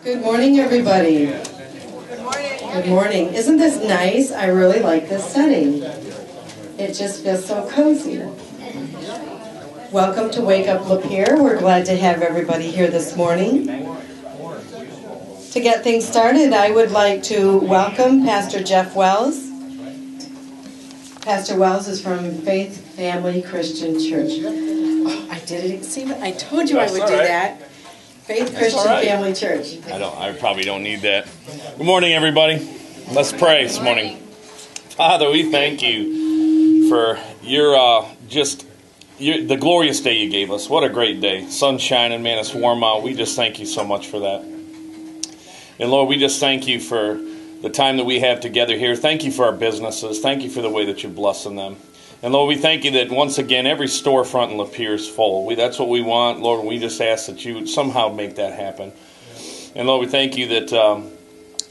Good morning, everybody. Good morning. Good morning. Isn't this nice? I really like this setting. It just feels so cozy. Welcome to Wake Up Lapeer. We're glad to have everybody here this morning. To get things started, I would like to welcome Pastor Jeff Wells. Pastor Wells is from Faith Family Christian Church. Oh, I did it. See, I told you I would do that. Faith Christian Family Church. I probably don't need that. Good morning, everybody. Let's pray this morning. Father, we thank you for the glorious day you gave us. What a great day. Sun shining, man, it's warm out. We just thank you so much for that. And Lord, we just thank you for the time that we have together here. Thank you for our businesses. Thank you for the way that you're blessing them. And Lord, we thank you that once again, every storefront in Lapeer is full. That's what we want, Lord. We just ask that you would somehow make that happen. And Lord, we thank you that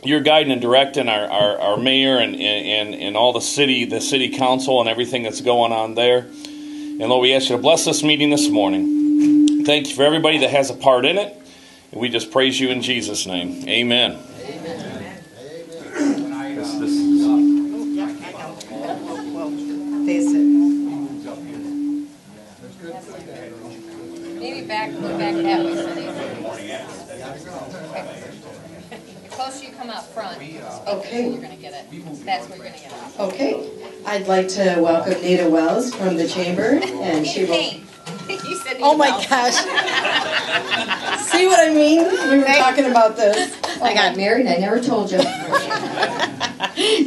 you're guiding and directing our mayor and all the city council and everything that's going on there. And Lord, we ask you to bless this meeting this morning. Thank you for everybody that has a part in it. And we just praise you in Jesus' name. Amen. Maybe look back that way, Cindy. The closer you come out front, Okay. you're going to get it. That's where you're going to get it. Okay. I'd like to welcome Nita Wells from the Chamber. And she will... You said Oh my gosh. See what I mean? We were talking about this. I got married, I never told you.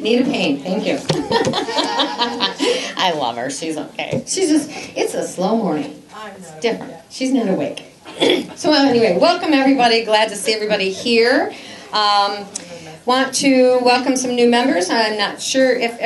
Nita Payne, thank you. I love her, she's okay. It's a slow morning. It's different. She's not awake. So anyway, welcome everybody. Glad to see everybody here. Want to welcome some new members. I'm not sure if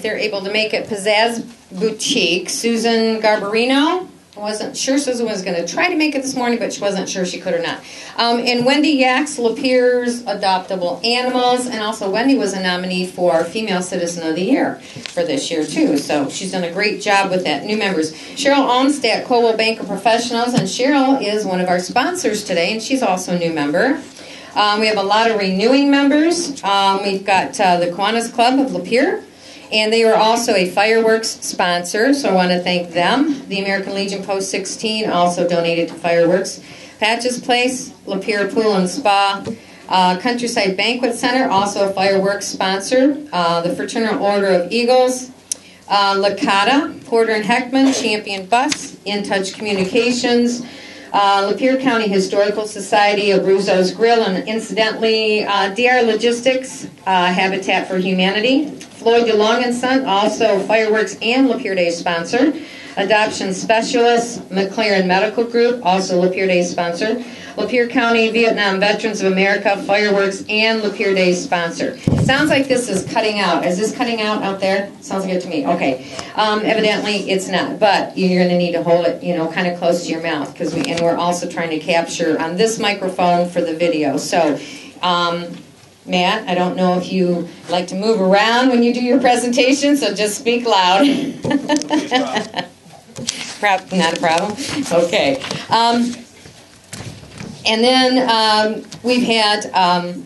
they're able to make it. Pizzazz Boutique, Susan Garbarino. I wasn't sure Susan was going to try to make it this morning, but she wasn't sure she could or not. And Wendy Yaks, Lapeer's Adoptable Animals, and also Wendy was a nominee for Female Citizen of the Year for this year, too. So she's done a great job with that. New members, Cheryl Olmsted, Coldwell Banker Professionals, and Cheryl is one of our sponsors today, and she's also a new member. We have a lot of renewing members. We've got the Kiwanis Club of Lapeer. And they were also a fireworks sponsor, so I want to thank them. The American Legion Post 16 also donated to fireworks. Patches Place, Lapeer Pool and Spa. Countryside Banquet Center, also a fireworks sponsor. The Fraternal Order of Eagles. Licata, Porter and Heckman, Champion Bus. In Touch Communications. Lapeer County Historical Society, Abruzzo's Grill, and incidentally, DR Logistics, Habitat for Humanity. Floyd DeLong & Son, also fireworks and Lapeer Day sponsor. Adoption Specialists, McLaren Medical Group, also Lapeer Day sponsor. Lapeer County Vietnam Veterans of America, fireworks and Lapeer Day sponsor. Sounds like this is cutting out. Is this cutting out there? Sounds like it to me. Okay. Evidently it's not, but you're going to need to hold it, kind of close to your mouth because we're also trying to capture on this microphone for the video. So, Matt, I don't know if you like to move around when you do your presentation, so just speak loud. Not a problem? Okay. And then we've had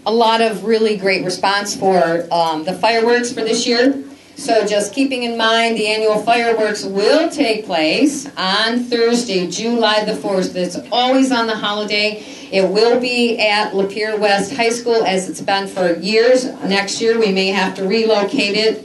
a lot of really great response for the fireworks for this year. So just keeping in mind, the annual fireworks will take place on Thursday, July the 4th. It's always on the holiday. It will be at Lapeer West High School as it's been for years. Next year we may have to relocate it.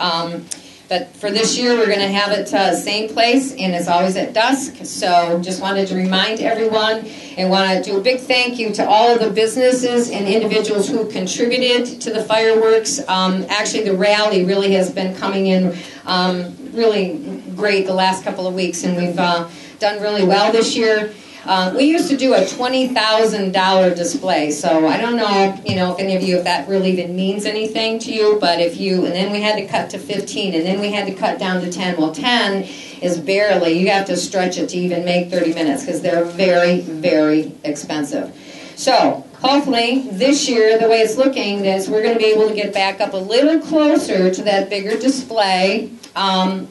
But for this year, we're going to have it same place, and it's always at dusk. So just wanted to remind everyone and want to do a big thank you to all of the businesses and individuals who contributed to the fireworks. Actually, the rally really has been coming in really great the last couple of weeks, and we've done really well this year. We used to do a $20,000 display, so I don't know, if any of you, if that really even means anything to you, but and then we had to cut to 15, and then we had to cut down to 10. Well, 10 is barely, you have to stretch it to even make 30 minutes, because they're very, very expensive. So, hopefully, this year, the way it's looking is we're going to be able to get back up a little closer to that bigger display, and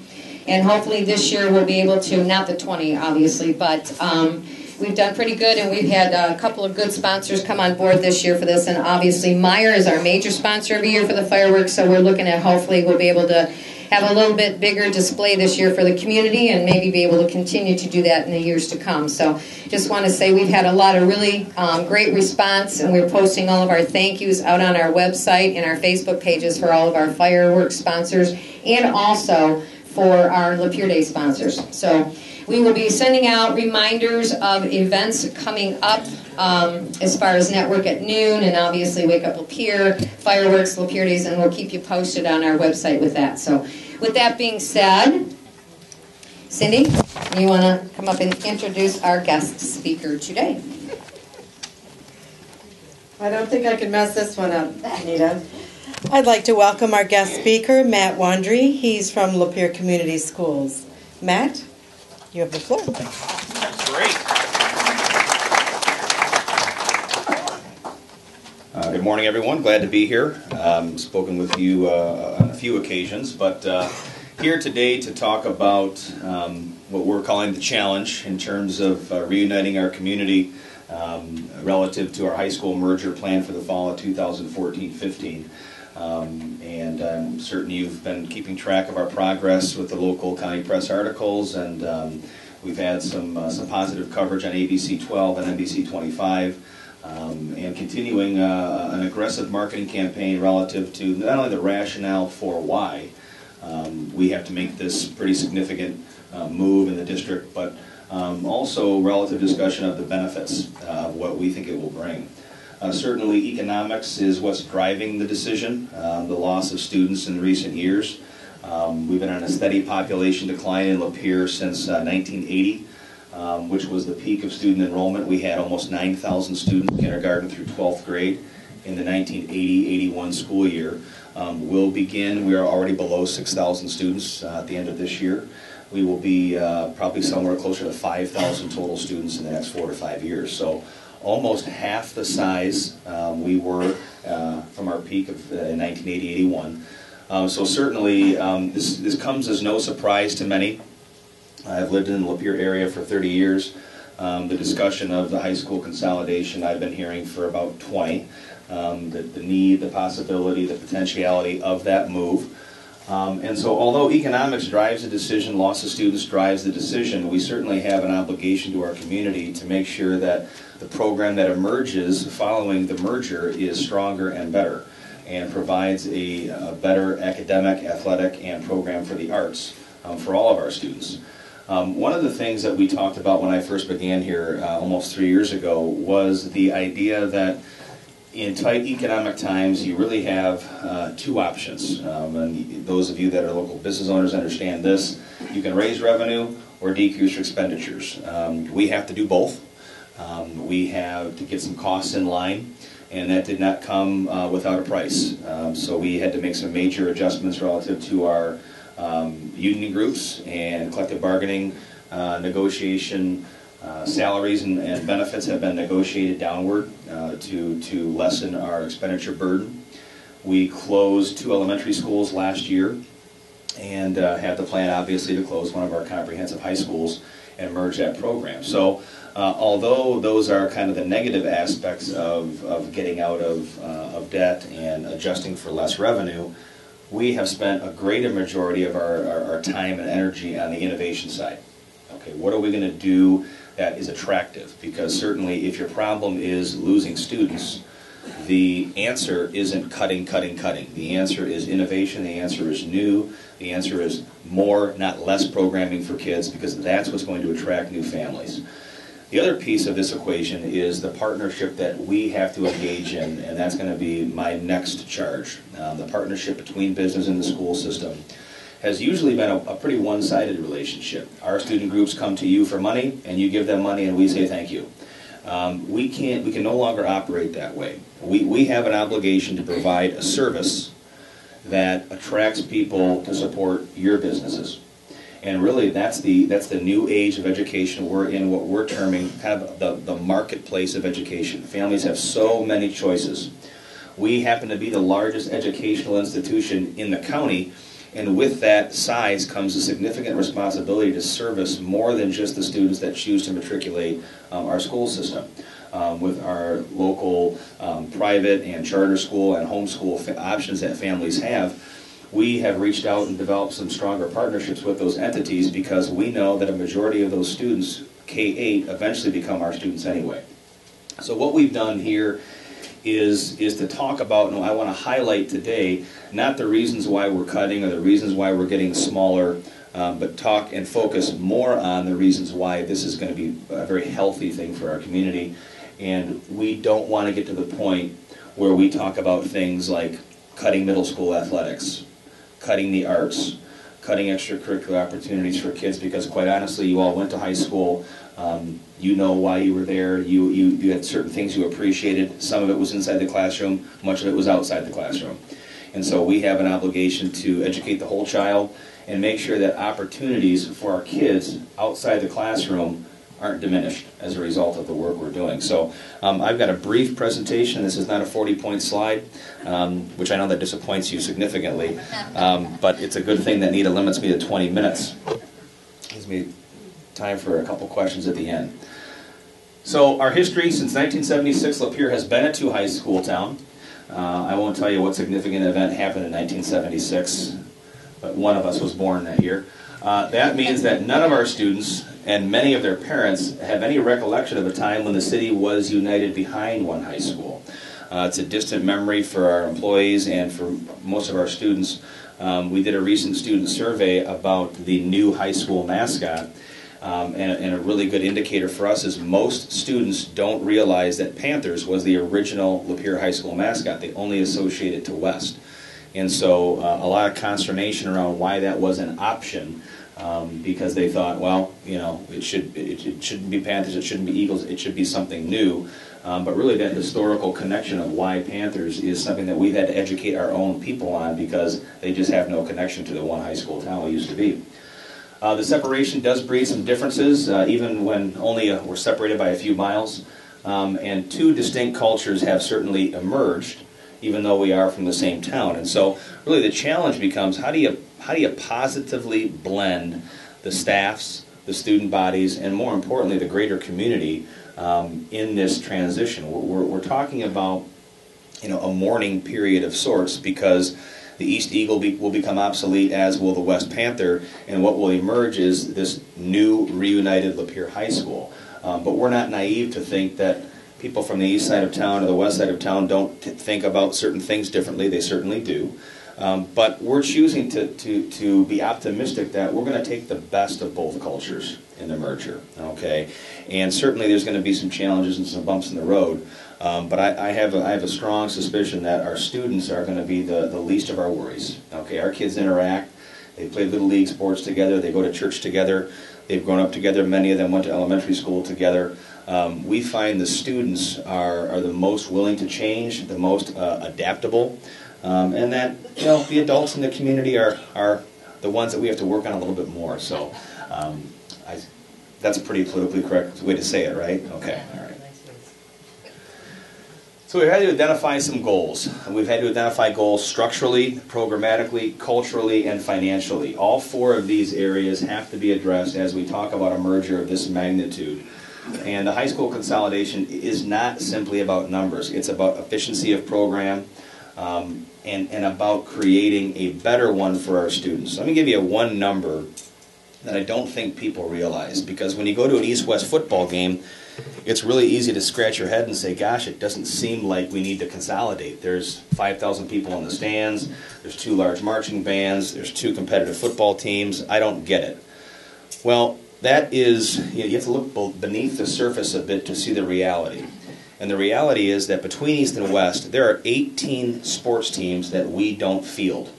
hopefully this year we'll be able to, not the 20, obviously, but we've done pretty good, and we've had a couple of good sponsors come on board this year for this, and obviously Meyer is our major sponsor every year for the fireworks, so we're looking at hopefully we'll be able to have a little bit bigger display this year for the community and maybe be able to continue to do that in the years to come. So just want to say we've had a lot of really great response, and we're posting all of our thank yous out on our website and our Facebook pages for all of our fireworks sponsors and also for our Lapeer Day sponsors. So we will be sending out reminders of events coming up as far as Network at Noon and obviously Wake Up Lapeer, fireworks, Lapeer Days, and we'll keep you posted on our website with that. So with that being said, Cindy, you want to come up and introduce our guest speaker today? I don't think I can mess this one up, Anita. I'd like to welcome our guest speaker, Matt Wandrie. He's from Lapeer Community Schools. Matt, you have the floor. That's great. Good morning, everyone. Glad to be here. Spoken with you on a few occasions, but here today to talk about what we're calling the challenge in terms of reuniting our community relative to our high school merger plan for the fall of 2014-15. And I'm certain you've been keeping track of our progress with the local county press articles, and we've had some positive coverage on ABC 12 and NBC 25, and continuing an aggressive marketing campaign relative to not only the rationale for why we have to make this pretty significant move in the district, but also relative discussion of the benefits of what we think it will bring. Certainly economics is what's driving the decision, the loss of students in recent years. We've been on a steady population decline in Lapeer since 1980, which was the peak of student enrollment. We had almost 9,000 students, kindergarten through 12th grade, in the 1980-81 school year. We are already below 6,000 students at the end of this year. We will be probably somewhere closer to 5,000 total students in the next 4 to 5 years. So almost half the size we were from our peak of in 1980-81. So certainly this comes as no surprise to many. I've lived in the Lapeer area for 30 years. The discussion of the high school consolidation I've been hearing for about 20. The need, the possibility, the potentiality of that move. And so although economics drives the decision, loss of students drives the decision, we certainly have an obligation to our community to make sure that the program that emerges following the merger is stronger and better and provides a better academic, athletic, and program for the arts for all of our students. One of the things that we talked about when I first began here almost 3 years ago was the idea that in tight economic times, you really have two options. And those of you that are local business owners understand this. You can raise revenue or decrease your expenditures. We have to do both. We have to get some costs in line, and that did not come without a price. So we had to make some major adjustments relative to our union groups and collective bargaining negotiation. Salaries and benefits have been negotiated downward to lessen our expenditure burden. We closed 2 elementary schools last year and have the plan obviously to close one of our comprehensive high schools and merge that program. So although those are kind of the negative aspects of getting out of debt and adjusting for less revenue, we have spent a greater majority of our time and energy on the innovation side. Okay, what are we going to do that is attractive? Because certainly if your problem is losing students, the answer isn't cutting. The answer is innovation, the answer is new, the answer is more, not less programming for kids, because that's what's going to attract new families. The other piece of this equation is the partnership that we have to engage in, and that's going to be my next charge. The partnership between business and the school system has usually been a pretty one-sided relationship. Our student groups come to you for money, and you give them money, and we say thank you. We can no longer operate that way. We have an obligation to provide a service that attracts people to support your businesses. And really, that's the new age of education. We're in what we're terming kind of the marketplace of education. Families have so many choices. We happen to be the largest educational institution in the county, And with that size comes a significant responsibility to service more than just the students that choose to matriculate our school system. With our local private and charter school and homeschool options that families have, we have reached out and developed some stronger partnerships with those entities because we know that a majority of those students, K-8, eventually become our students anyway. So what we've done here is to talk about, and I want to highlight today, not the reasons why we're cutting or the reasons why we're getting smaller, but talk and focus more on the reasons why this is going to be a very healthy thing for our community. And we don't want to get to the point where we talk about things like cutting middle school athletics, cutting the arts, cutting extracurricular opportunities for kids, because quite honestly, you all went to high school, you know why you were there, you had certain things you appreciated. Some of it was inside the classroom, much of it was outside the classroom. And so we have an obligation to educate the whole child and make sure that opportunities for our kids outside the classroom aren't diminished as a result of the work we're doing. So I've got a brief presentation. This is not a 40-point slide, which I know that disappoints you significantly, but it's a good thing that Nita limits me to 20 minutes. Gives me time for a couple questions at the end. So our history, since 1976, Lapeer has been a 2-high school town. I won't tell you what significant event happened in 1976, but one of us was born that year. That means that none of our students and many of their parents have any recollection of a time when the city was united behind one high school. It's a distant memory for our employees and for most of our students. We did a recent student survey about the new high school mascot, and a really good indicator for us is most students don't realize that Panthers was the original Lapeer High School mascot. They only associate it to West. And so a lot of consternation around why that was an option, because they thought, well, you know, it shouldn't be Panthers, it shouldn't be Eagles, it should be something new. But really that historical connection of why Panthers is something that we've had to educate our own people on because they just have no connection to the one high school town we used to be. The separation does breed some differences, even when only we're separated by a few miles. And two distinct cultures have certainly emerged, even though we are from the same town. And so really the challenge becomes how do you positively blend the staffs, the student bodies, and more importantly the greater community in this transition. We're talking about, you know, a mourning period of sorts because the East Eagle will become obsolete, as will the West Panther, and what will emerge is this new reunited Lapeer High School. But we're not naive to think that people from the east side of town or the west side of town don't think about certain things differently. They certainly do. But we're choosing to be optimistic that we're going to take the best of both cultures in the merger, okay? And certainly there's going to be some challenges and some bumps in the road, but I have a strong suspicion that our students are going to be the least of our worries, okay? Our kids interact, they play Little League sports together, they go to church together, they've grown up together, many of them went to elementary school together. We find the students are the most willing to change, the most adaptable, and that, you know, the adults in the community are the ones that we have to work on a little bit more. So that's a pretty politically correct way to say it, right? Okay, all right. So we've had to identify some goals. We've had to identify goals structurally, programmatically, culturally, and financially. All four of these areas have to be addressed as we talk about a merger of this magnitude. And the high school consolidation is not simply about numbers. It's about efficiency of program, and about creating a better one for our students. Let me give you one number that I don't think people realize, because when you go to an East-West football game, it's really easy to scratch your head and say, gosh, it doesn't seem like we need to consolidate. There's 5,000 people in the stands, there's 2 large marching bands, there's 2 competitive football teams. I don't get it. Well, that is, you have to look beneath the surface a bit to see the reality. And the reality is that between East and West, there are 18 sports teams that we don't field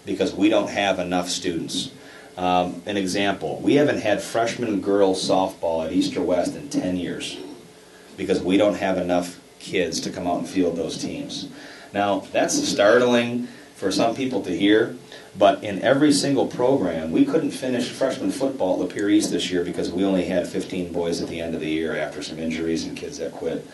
because we don't have enough students. An example, we haven't had freshman girls softball at East or West in 10 years because we don't have enough kids to come out and field those teams. Now, that's startling for some people to hear, but in every single program, we couldn't finish freshman football at Lapeer East this year because we only had 15 boys at the end of the year after some injuries and kids that quit.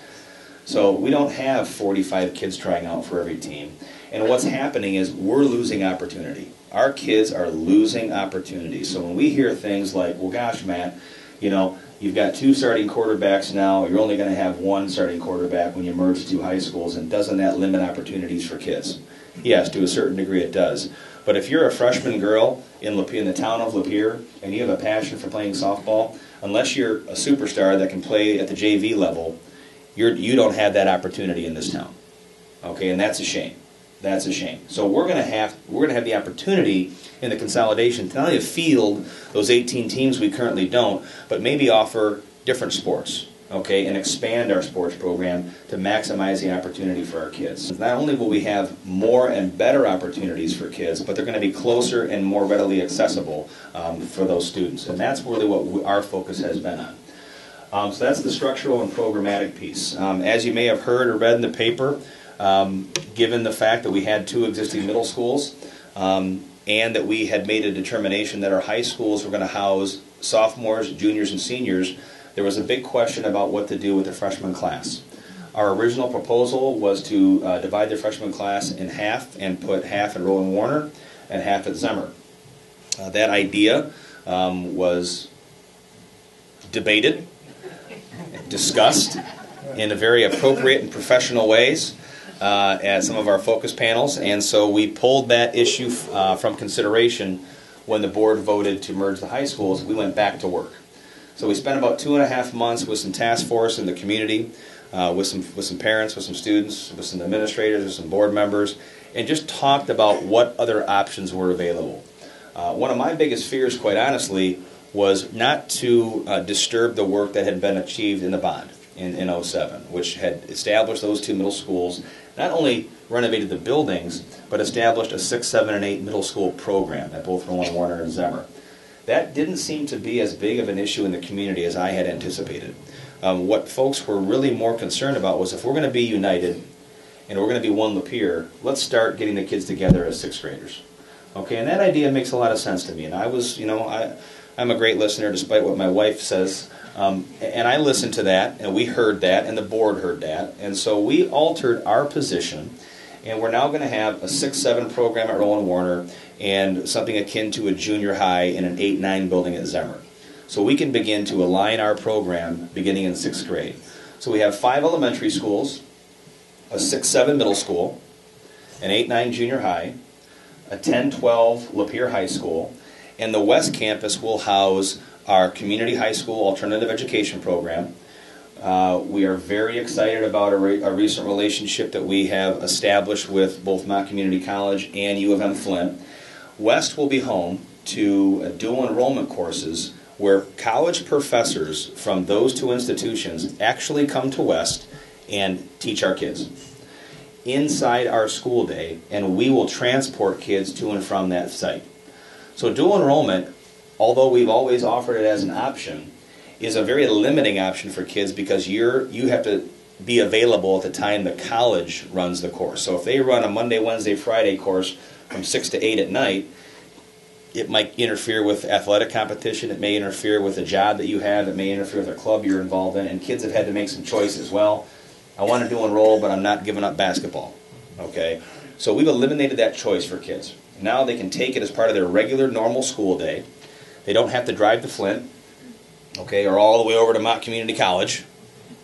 So we don't have 45 kids trying out for every team. And what's happening is we're losing opportunity. Our kids are losing opportunity. So when we hear things like, well, gosh, Matt, you know, you've got 2 starting quarterbacks now, you're only going to have 1 starting quarterback when you merge 2 high schools, and doesn't that limit opportunities for kids? Yes, to a certain degree it does. But if you're a freshman girl in the town of Lapeer and you have a passion for playing softball, unless you're a superstar that can play at the JV level, you don't have that opportunity in this town. Okay, and that's a shame. That's a shame. So we're going to have the opportunity in the consolidation to not only field those 18 teams we currently don't, but maybe offer different sports, okay, and expand our sports program to maximize the opportunity for our kids. Not only will we have more and better opportunities for kids, but they're going to be closer and more readily accessible for those students. And that's really what our focus has been on. So that's the structural and programmatic piece. As you may have heard or read in the paper, given the fact that we had 2 existing middle schools and that we had made a determination that our high schools were going to house sophomores, juniors, and seniors, there was a big question about what to do with the freshman class. Our original proposal was to divide the freshman class in half and put half at Rowan Warner and half at Zemmer. That idea was debated, discussed in a very appropriate and professional ways at some of our focus panels, and so we pulled that issue from consideration when the board voted to merge the high schools. We went back to work. So we spent about 2.5 months with some task force in the community, with some parents, with some students, with some administrators, with some board members, and just talked about what other options were available. One of my biggest fears, quite honestly, was not to disturb the work that had been achieved in the bond in 2007, which had established those 2 middle schools, not only renovated the buildings, but established a 6, 7, and 8 middle school program at both Rowan Warner and Zemmer. That didn't seem to be as big of an issue in the community as I had anticipated. What folks were really more concerned about was, if we're going to be united and we're going to be one Lapeer, let's start getting the kids together as 6th graders. Okay, and that idea makes a lot of sense to me. And I was, you know, I'm a great listener despite what my wife says. And I listened to that, and we heard that, and the board heard that. And so we altered our position, and we're now going to have a 6-7 program at Rowan Warner and something akin to a junior high in an 8-9 building at Zemmer. So we can begin to align our program beginning in 6th grade. So we have 5 elementary schools, a 6-7 middle school, an 8-9 junior high, a 10-12 Lapeer High School, and the West Campus will house our community high school alternative education program. We are very excited about a recent relationship that we have established with both Mott Community College and U of M Flint. West will be home to dual enrollment courses where college professors from those 2 institutions actually come to West and teach our kids inside our school day, and we will transport kids to and from that site. So dual enrollment, although we've always offered it as an option, is a very limiting option for kids because you have to be available at the time the college runs the course. So if they run a Monday, Wednesday, Friday course from 6 to 8 at night, it might interfere with athletic competition, it may interfere with a job that you have, it may interfere with a club you're involved in, and kids have had to make some choices. Well, I want to dual enroll, but I'm not giving up basketball. Okay? So we've eliminated that choice for kids. Now they can take it as part of their regular, normal school day. They don't have to drive to Flint, okay, or all the way over to Mott Community College.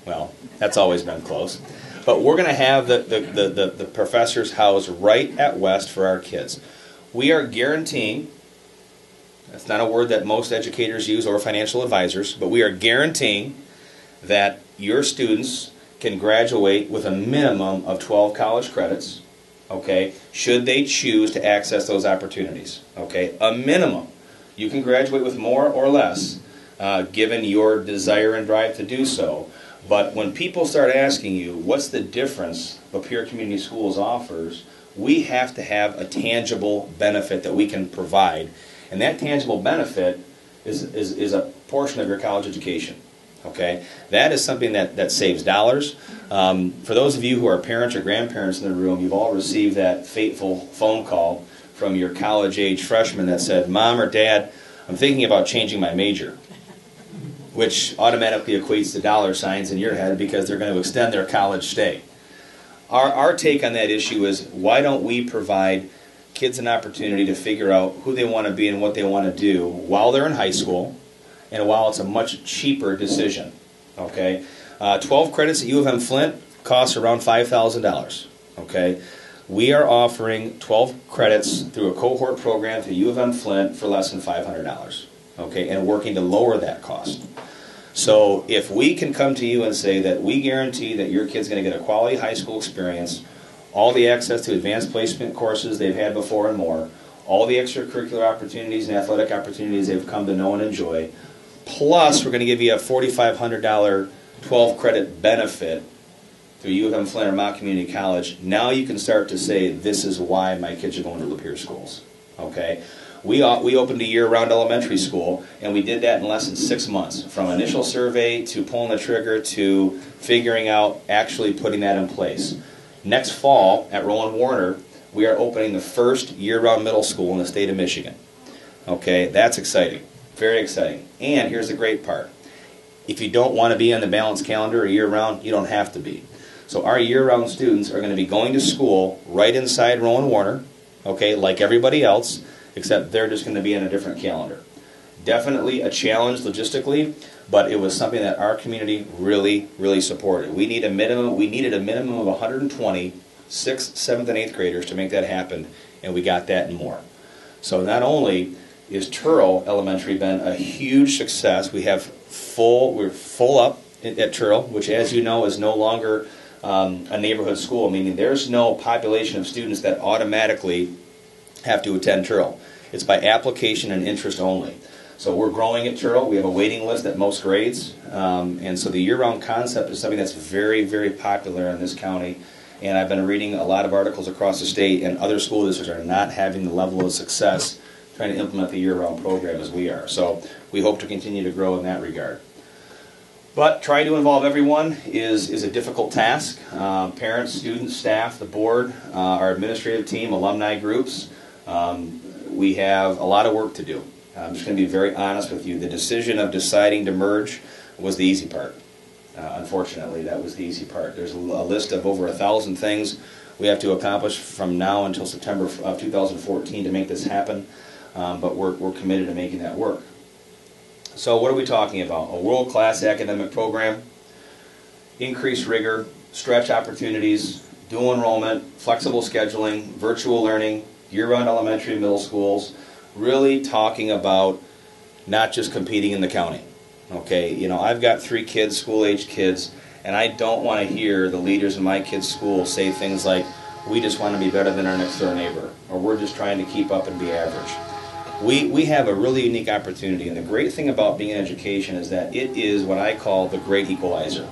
Well, that's always been close. But we're going to have the professors housed right at West for our kids. We are guaranteeing, that's not a word that most educators use or financial advisors, but we are guaranteeing that your students can graduate with a minimum of 12 college credits, okay, should they choose to access those opportunities, okay, a minimum. You can graduate with more or less, given your desire and drive to do so. But when people start asking you, what's the difference Lapeer Community Schools offers, we have to have a tangible benefit that we can provide. And that tangible benefit is a portion of your college education. Okay, that is something that saves dollars. For those of you who are parents or grandparents in the room, you've all received that fateful phone call from your college-age freshman that said, "Mom or Dad, I'm thinking about changing my major," which automatically equates to dollar signs in your head because they're going to extend their college stay. Our take on that issue is, why don't we provide kids an opportunity to figure out who they want to be and what they want to do while they're in high school, and while it's a much cheaper decision. Okay, 12 credits at U of M Flint costs around $5,000. Okay, we are offering 12 credits through a cohort program through U of M Flint for less than $500. Okay, and working to lower that cost. So if we can come to you and say that we guarantee that your kid's going to get a quality high school experience, all the access to advanced placement courses they've had before and more, all the extracurricular opportunities and athletic opportunities they've come to know and enjoy, plus we're going to give you a $4,500 12 credit benefit through U of M Flint or Mott Community College, now you can start to say, this is why my kids are going to Lapeer schools. Okay? We opened a year-round elementary school, and we did that in less than 6 months, from initial survey to pulling the trigger to figuring out actually putting that in place. Next fall at Rowan Warner, we are opening the first year-round middle school in the state of Michigan. Okay, that's exciting, very exciting. And here's the great part. If you don't want to be on the balanced calendar year-round, you don't have to be. So our year-round students are going to be going to school right inside Rowan Warner, okay, like everybody else, except they're just going to be on a different calendar. Definitely a challenge logistically, but it was something that our community really, really supported. We needed a minimum of 120 6th, 7th, and 8th graders to make that happen, and we got that and more. So not only is Turl Elementary been a huge success, we're full up at Turl, which, as you know, is no longer a neighborhood school, meaning there's no population of students that automatically have to attend Turl. It's by application and interest only. So we're growing at Turl. We have a waiting list at most grades, and so the year-round concept is something that's very, very popular in this county. And I've been reading a lot of articles across the state, and other school districts are not having the level of success trying to implement the year-round program as we are. So we hope to continue to grow in that regard. But trying to involve everyone is a difficult task. Parents, students, staff, the board, our administrative team, alumni groups. We have a lot of work to do. I'm just going to be very honest with you. The decision of deciding to merge was the easy part. Unfortunately, that was the easy part. There's a list of over 1,000 things we have to accomplish from now until September of 2014 to make this happen, but we're committed to making that work. So what are we talking about? A world-class academic program, increased rigor, stretch opportunities, dual enrollment, flexible scheduling, virtual learning, year-round elementary and middle schools, really talking about not just competing in the county. Okay, you know, I've got 3 kids, school-aged kids, and I don't want to hear the leaders in my kids' school say things like, we just want to be better than our next-door neighbor, or we're just trying to keep up and be average. We have a really unique opportunity, and the great thing about being in education is that it is what I call the great equalizer.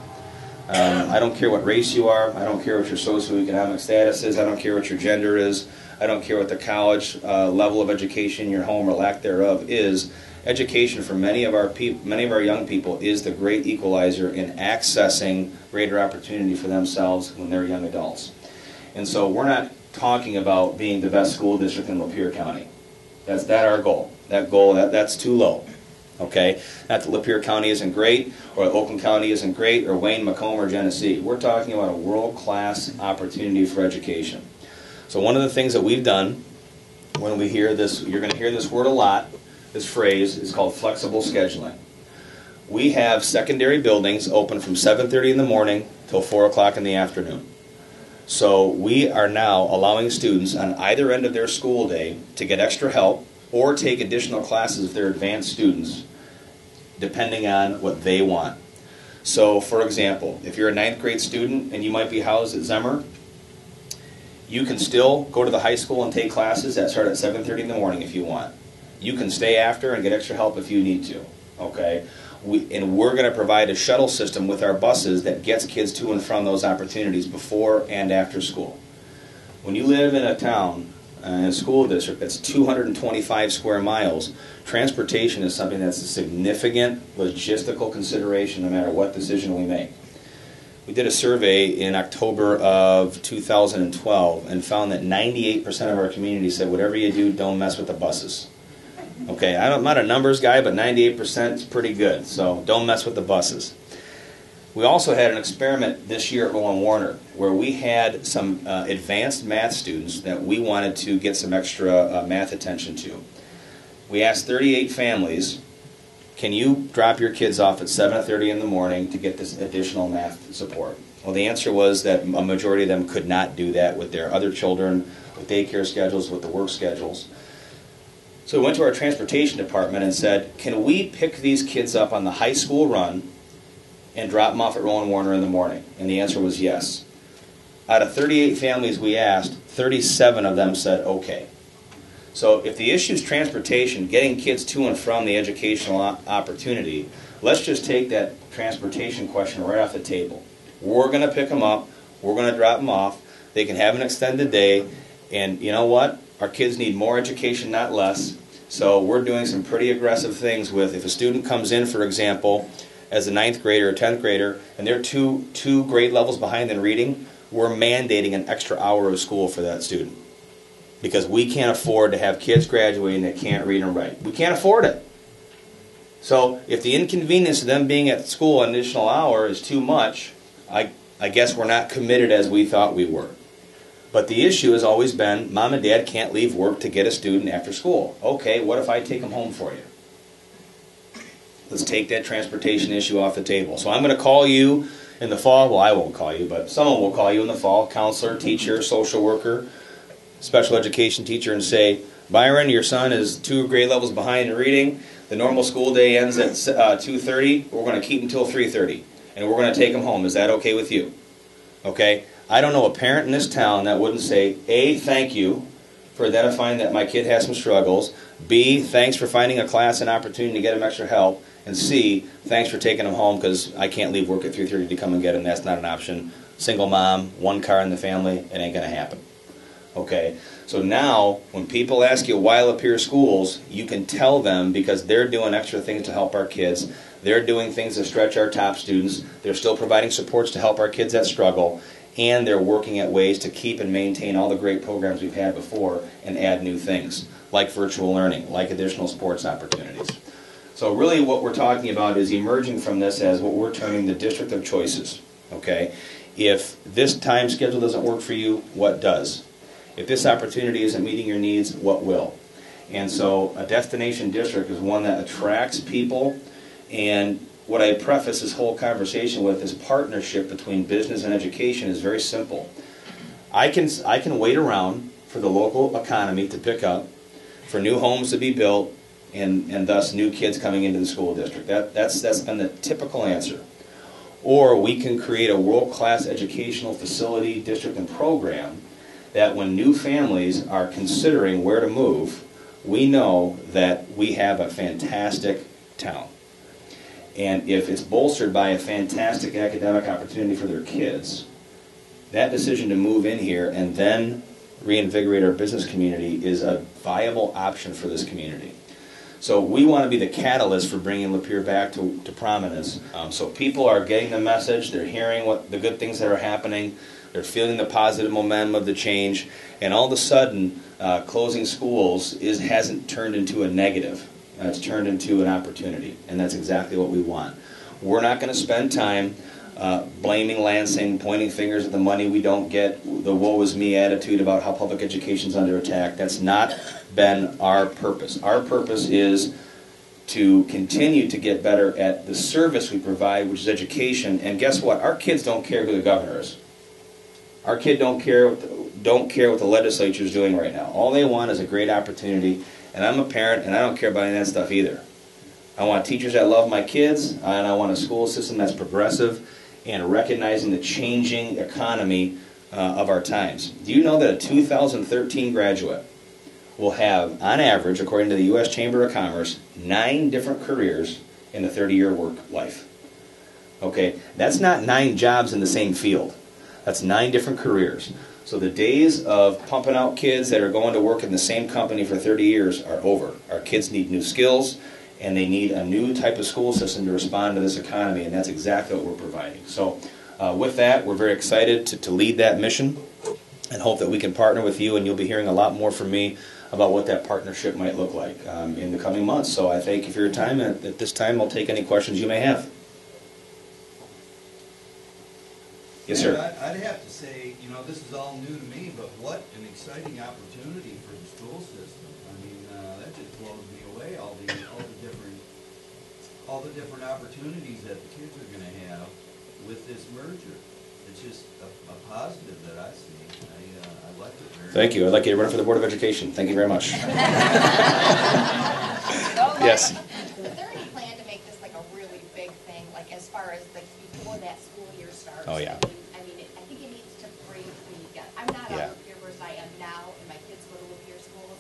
I don't care what race you are, I don't care what your socioeconomic status is, I don't care what your gender is, I don't care what the college level of education in your home or lack thereof is. Education for many of our young people is the great equalizer in accessing greater opportunity for themselves when they're young adults. And so we're not talking about being the best school district in Lapeer County. That's not our goal. That's too low. Okay? Not that Lapeer County isn't great, or Oakland County isn't great, or Wayne, Macomb, or Genesee. We're talking about a world-class opportunity for education. So one of the things that we've done when we hear this, you're going to hear this word a lot, this phrase is called flexible scheduling. We have secondary buildings open from 7:30 in the morning till 4 o'clock in the afternoon. So we are now allowing students on either end of their school day to get extra help or take additional classes if they're advanced students, depending on what they want. So for example, if you're a 9th grade student and you might be housed at Zemmer, you can still go to the high school and take classes that start at 7:30 in the morning if you want. You can stay after and get extra help if you need to, okay? We're going to provide a shuttle system with our buses that gets kids to and from those opportunities before and after school. When you live in a town, in a school district that's 225 square miles, transportation is something that's a significant logistical consideration no matter what decision we make. We did a survey in October of 2012 and found that 98% of our community said, whatever you do, don't mess with the buses. Okay, I'm not a numbers guy, but 98% is pretty good, so don't mess with the buses. We also had an experiment this year at Rowan Warner where we had some advanced math students that we wanted to get some extra math attention to. We asked 38 families, can you drop your kids off at 7:30 in the morning to get this additional math support? Well, the answer was that a majority of them could not do that with their other children, with daycare schedules, with the work schedules. So we went to our transportation department and said, can we pick these kids up on the high school run and drop them off at Rowan Warner in the morning? And the answer was yes. Out of 38 families we asked, 37 of them said okay. So if the issue is transportation, getting kids to and from the educational opportunity, let's just take that transportation question right off the table. We're going to pick them up, we're going to drop them off, they can have an extended day, and you know what? Our kids need more education, not less. So we're doing some pretty aggressive things with, if a student comes in, for example, as a 9th grader or 10th grader, and they're two grade levels behind in reading, we're mandating an extra hour of school for that student. Because we can't afford to have kids graduating that can't read and write. We can't afford it. So if the inconvenience of them being at school an additional hour is too much, I guess we're not committed as we thought we were. But the issue has always been, Mom and Dad can't leave work to get a student after school. Okay, what if I take them home for you? Let's take that transportation issue off the table. So I'm going to call you in the fall. Well, I won't call you, but someone will call you in the fall, counselor, teacher, social worker, special education teacher, and say, Byron, your son is 2 grade levels behind in reading. The normal school day ends at 2:30. We're going to keep him until 3:30, and we're going to take him home. Is that okay with you? Okay? I don't know a parent in this town that wouldn't say, A, thank you for identifying that my kid has some struggles. B, thanks for finding a class and opportunity to get him extra help. And C, thanks for taking him home because I can't leave work at 3:30 to come and get him. That's not an option. Single mom, 1 car in the family, it ain't going to happen. Okay? So now, when people ask you why Lapeer Schools, you can tell them because they're doing extra things to help our kids. They're doing things to stretch our top students. They're still providing supports to help our kids that struggle. And they're working at ways to keep and maintain all the great programs we've had before and add new things, like virtual learning, like additional sports opportunities. So really what we're talking about is emerging from this as what we're terming the district of choices. Okay? If this time schedule doesn't work for you, what does? If this opportunity isn't meeting your needs, what will? And so a destination district is one that attracts people, and what I preface this whole conversation with is partnership between business and education is very simple. I can wait around for the local economy to pick up, for new homes to be built, and thus new kids coming into the school district. That's been the typical answer. Or we can create a world-class educational facility, district, and program that when new families are considering where to move, we know that we have a fantastic town. And if it's bolstered by a fantastic academic opportunity for their kids, that decision to move in here and then reinvigorate our business community is a viable option for this community. So we want to be the catalyst for bringing Lapeer back to prominence. So people are getting the message, they're hearing what the good things that are happening, they're feeling the positive momentum of the change, and all of a sudden, closing schools hasn't turned into a negative. It's turned into an opportunity, and that's exactly what we want. We're not going to spend time blaming Lansing, pointing fingers at the money we don't get, the woe is me attitude about how public education is under attack. That's not been our purpose. Our purpose is to continue to get better at the service we provide, which is education. And guess what? Our kids don't care who the governor is. Our kids don't care what the legislature is doing right now. All they want is a great opportunity. And I'm a parent, and I don't care about any of that stuff either. I want teachers that love my kids, and I want a school system that's progressive and recognizing the changing economy of our times. Do you know that a 2013 graduate will have, on average, according to the U.S. Chamber of Commerce, 9 different careers in a 30-year work life? Okay, that's not 9 jobs in the same field. That's 9 different careers. So the days of pumping out kids that are going to work in the same company for 30 years are over. Our kids need new skills, and they need a new type of school system to respond to this economy, and that's exactly what we're providing. So with that, we're very excited to lead that mission and hope that we can partner with you, and you'll be hearing a lot more from me about what that partnership might look like in the coming months. So I thank you for your time, and at this time I'll take any questions you may have. Yes, sir. I'd have to say, you know, this is all new to me, but what an exciting opportunity for the school system. I mean, that just blows me away, all the different opportunities that the kids are gonna have with this merger. It's just a positive that I see. I like it very much. Thank you. I'd like you to run for the Board of Education. Thank you very much. Yes. Is there any plan to make this like a really big thing, like as far as like before that school year starts? Oh, yeah. I mean, I think it needs to bring me together. I'm not Yeah. on Lapeer versus I am now, and my kids go to Lapeer schools.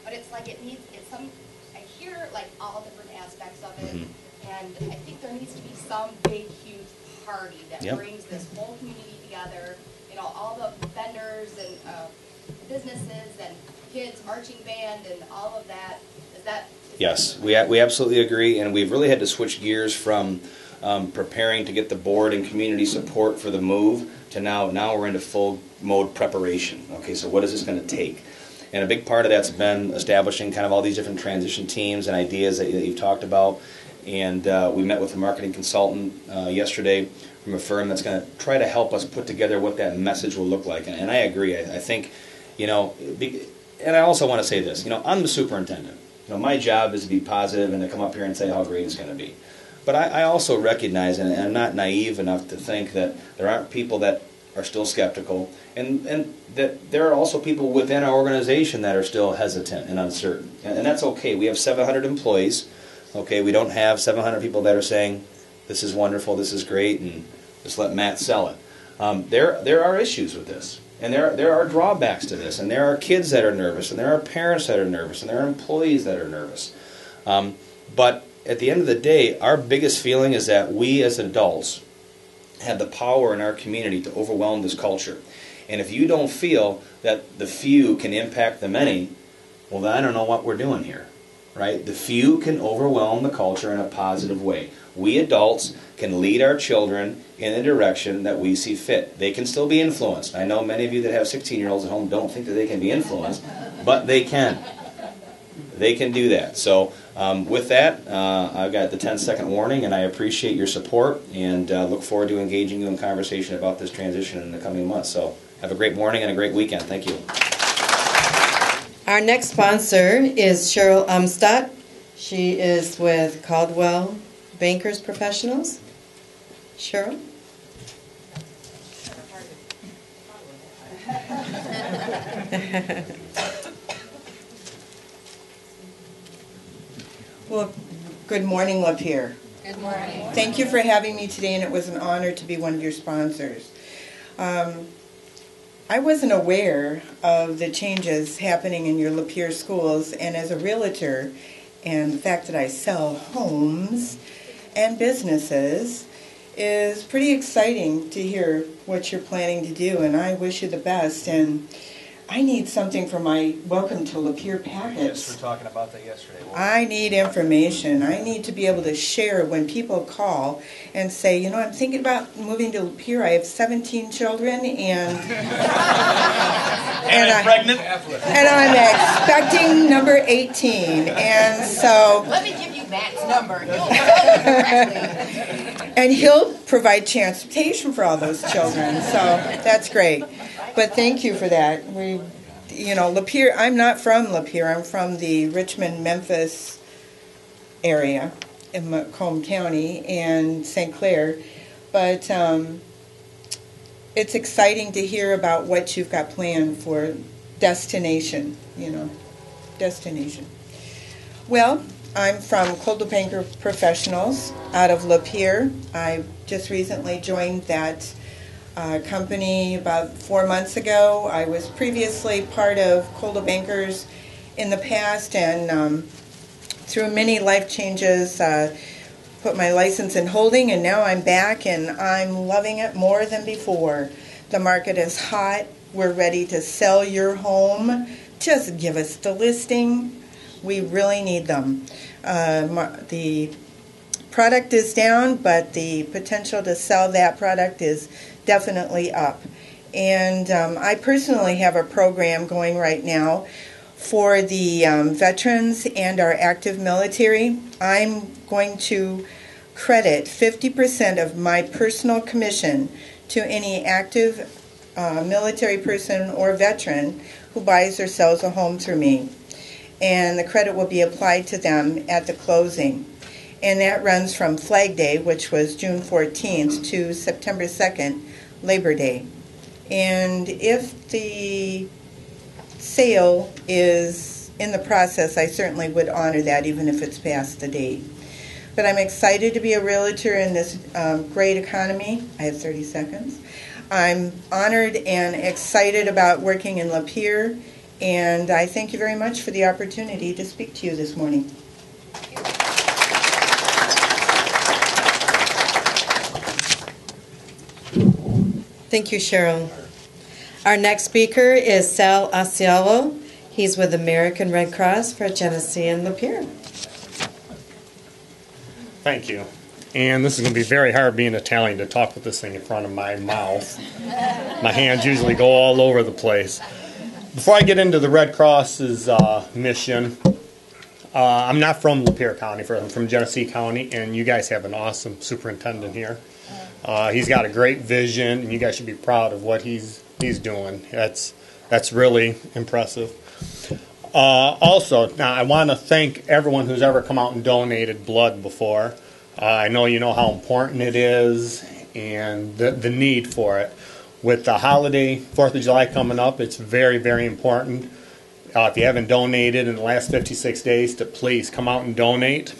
But it's like I hear like all different aspects of it, and I think there needs to be some big, huge party that Yep. brings this whole community together. You know, all the vendors and businesses and kids, marching band, and all of that. Yes, we absolutely agree, and we've really had to switch gears from preparing to get the board and community support for the move to now we're into full mode preparation. Okay, so what is this going to take? And a big part of that's been establishing kind of all these different transition teams and ideas that you've talked about. And we met with a marketing consultant yesterday from a firm that's going to try to help us put together what that message will look like. And I agree. I think, you know, and I also want to say this. You know, I'm the superintendent. You know, my job is to be positive and to come up here and say how great it's going to be. But I also recognize, and I'm not naive enough to think that there aren't people that are still skeptical, and that there are also people within our organization that are still hesitant and uncertain. And that's okay. We have 700 employees. Okay, we don't have 700 people that are saying, this is wonderful, this is great, and just let Matt sell it. There are issues with this. And there are drawbacks to this, and there are kids that are nervous, and there are parents that are nervous, and there are employees that are nervous. But at the end of the day, our biggest feeling is that we as adults have the power in our community to overwhelm this culture. And if you don't feel that the few can impact the many, well, then I don't know what we're doing here. Right? The few can overwhelm the culture in a positive way. We adults can lead our children in a direction that we see fit. They can still be influenced. I know many of you that have 16-year-olds at home don't think that they can be influenced, but they can. They can do that. So with that, I've got the 10-second warning, and I appreciate your support and look forward to engaging you in conversation about this transition in the coming months. So have a great morning and a great weekend. Thank you. Our next sponsor is Cheryl Umstadt. She is with Caldwell Bankers Professionals. Cheryl? Well, good morning, Lapeer. Good morning. Thank you for having me today, and it was an honor to be one of your sponsors. I wasn't aware of the changes happening in your Lapeer schools, and as a realtor, and the fact that I sell homes and businesses is pretty exciting to hear what you're planning to do, and I wish you the best. And I need something for my Welcome to Lapeer packets. Yes, we were talking about that yesterday. I need information. I need to be able to share when people call and say, you know, I'm thinking about moving to Lapeer. I have 17 children and I'm pregnant. And I'm expecting number 18. And so Let me give you Matt's number. and he'll provide transportation for all those children. So that's great. But thank you for that. Lapeer, I'm not from Lapeer. I'm from the Richmond, Memphis area in Macomb County and St. Clair. But it's exciting to hear about what you've got planned for destination. Well, I'm from Coldwell Banker Professionals out of Lapeer. I just recently joined that company about 4 months ago. I was previously part of Coldwell Bankers in the past, and through many life changes, put my license in holding, and now I'm back, and I'm loving it more than before. The market is hot. We're ready to sell your home. Just give us the listing. We really need them. The product is down, but the potential to sell that product is definitely up. And I personally have a program going right now for the veterans and our active military. I'm going to credit 50% of my personal commission to any active military person or veteran who buys or sells a home through me. And the credit will be applied to them at the closing. And that runs from Flag Day, which was June 14th, to September 2nd, Labor Day. And if the sale is in the process, I certainly would honor that, even if it's past the date. But I'm excited to be a realtor in this great economy. I have 30 seconds. I'm honored and excited about working in Lapeer, and I thank you very much for the opportunity to speak to you this morning. Thank you, Cheryl. Our next speaker is Sal Asialo. He's with American Red Cross for Genesee and Lapeer. Thank you. And this is going to be very hard being Italian to talk with this thing in front of my mouth. My hands usually go all over the place. Before I get into the Red Cross's mission, I'm not from Lapeer County, I'm from Genesee County, and you guys have an awesome superintendent here. He's got a great vision, and you guys should be proud of what he's doing. That's really impressive. Also, now I want to thank everyone who's ever come out and donated blood before. I know you know how important it is and the need for it. With the holiday, 4th of July coming up, it's very, very important. If you haven't donated in the last 56 days, to please come out and donate.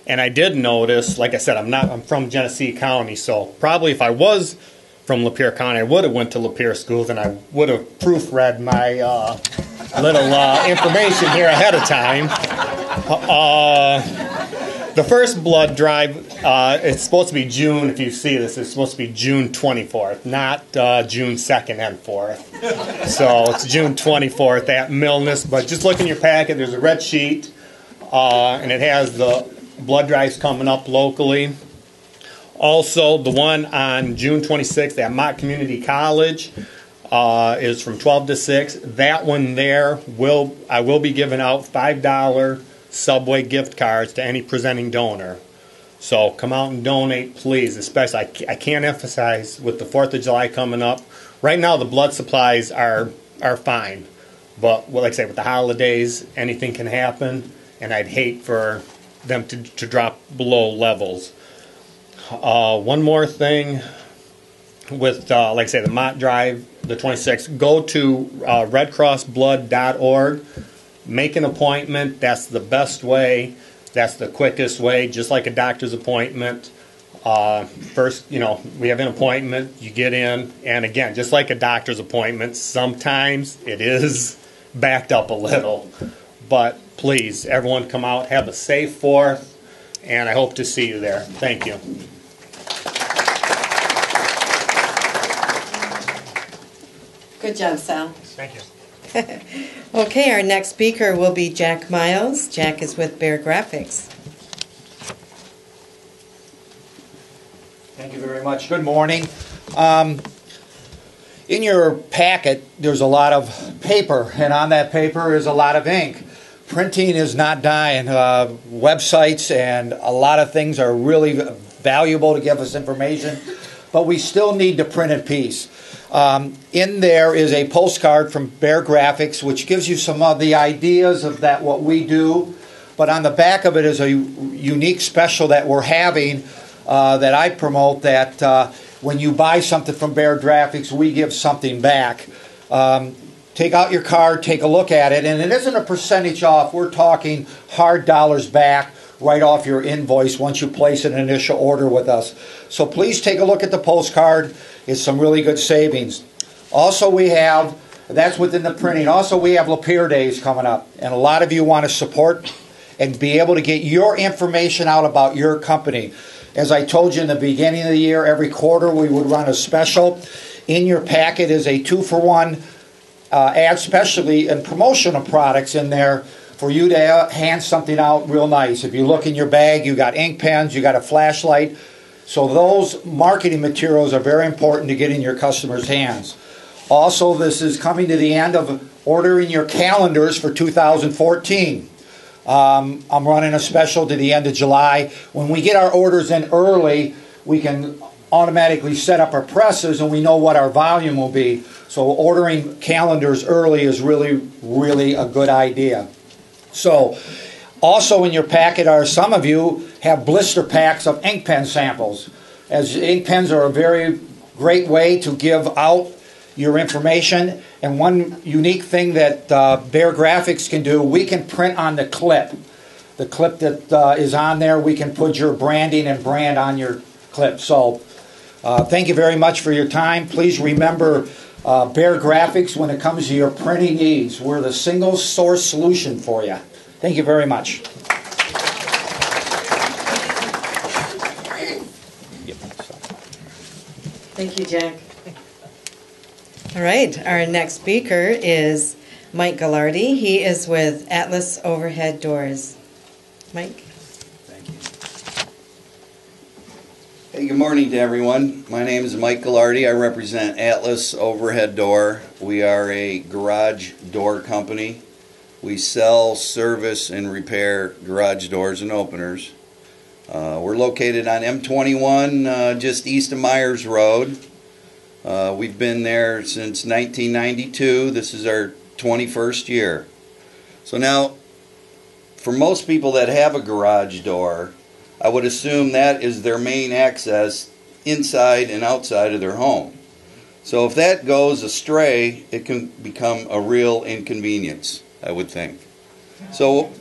And I did notice, like I said, I'm from Genesee County, so probably if I was from Lapeer County, I would have went to Lapeer Schools and I would have proofread my little information here ahead of time. The first blood drive, it's supposed to be June, if you see this, it's supposed to be June 24th, not June 2nd and 4th. So it's June 24th at Milnes, but just look in your packet, there's a red sheet, and it has the blood drives coming up locally. Also, the one on June 26th at Mott Community College is from 12 to 6. That one there, I will be giving out $5 Subway gift cards to any presenting donor. So come out and donate, please. Especially, I can't emphasize with the 4th of July coming up. Right now, the blood supplies are fine. But, well, like I say, with the holidays, anything can happen. And I'd hate for them to drop below levels. One more thing with, like I say, the Mott Drive, the 26th, go to redcrossblood.org. Make an appointment. That's the best way. That's the quickest way, just like a doctor's appointment. First, we have an appointment, you get in, and again, just like a doctor's appointment, sometimes it is backed up a little. But please, everyone come out, have a safe 4th, and I hope to see you there. Thank you. Good job, Sal. Thank you. Okay, our next speaker will be Jack Miles. Jack is with Bear Graphics. Thank you very much. Good morning. In your packet, there's a lot of paper, and on that paper is a lot of ink. Printing is not dying. Websites and a lot of things are really valuable to give us information, but we still need the printed piece. In there is a postcard from Bear Graphics, which gives you some of the ideas of what we do. But on the back of it is a unique special that we're having that I promote, that when you buy something from Bear Graphics, we give something back. Take out your card, take a look at it, and it isn't a percentage off. We're talking hard dollars back right off your invoice once you place an initial order with us. So please take a look at the postcard. It's some really good savings. Also, we have, that's within the printing, also we have Lapeer Days coming up, and a lot of you want to support and be able to get your information out about your company. As I told you in the beginning of the year, every quarter we would run a special. In your packet is a 2-for-1 ad, specially and promotional products in there for you to hand something out real nice. If you look in your bag, you got ink pens, you got a flashlight. So those marketing materials are very important to get in your customers' hands. Also, this is coming to the end of ordering your calendars for 2014. I'm running a special to the end of July. When we get our orders in early, we can automatically set up our presses and we know what our volume will be. So ordering calendars early is really, really a good idea. So also in your packet are, some of you have blister packs of ink pen samples. As ink pens are a very great way to give out your information. And one unique thing that Bear Graphics can do, we can print on the clip. The clip that is on there, we can put your branding and brand on your clip. So thank you very much for your time. Please remember Bear Graphics when it comes to your printing needs. We're the single source solution for you. Thank you very much. Thank you, Jack. All right, our next speaker is Mike Gallardi. He is with Atlas Overhead Doors. Mike? Thank you. Hey, good morning to everyone. My name is Mike Gallardi. I represent Atlas Overhead Door. We are a garage door company. We sell, service, and repair garage doors and openers. We're located on M21, just east of Myers Road. We've been there since 1992. This is our 21st year. So now, for most people that have a garage door, I would assume that is their main access inside and outside of their home. So if that goes astray, it can become a real inconvenience, I would think. So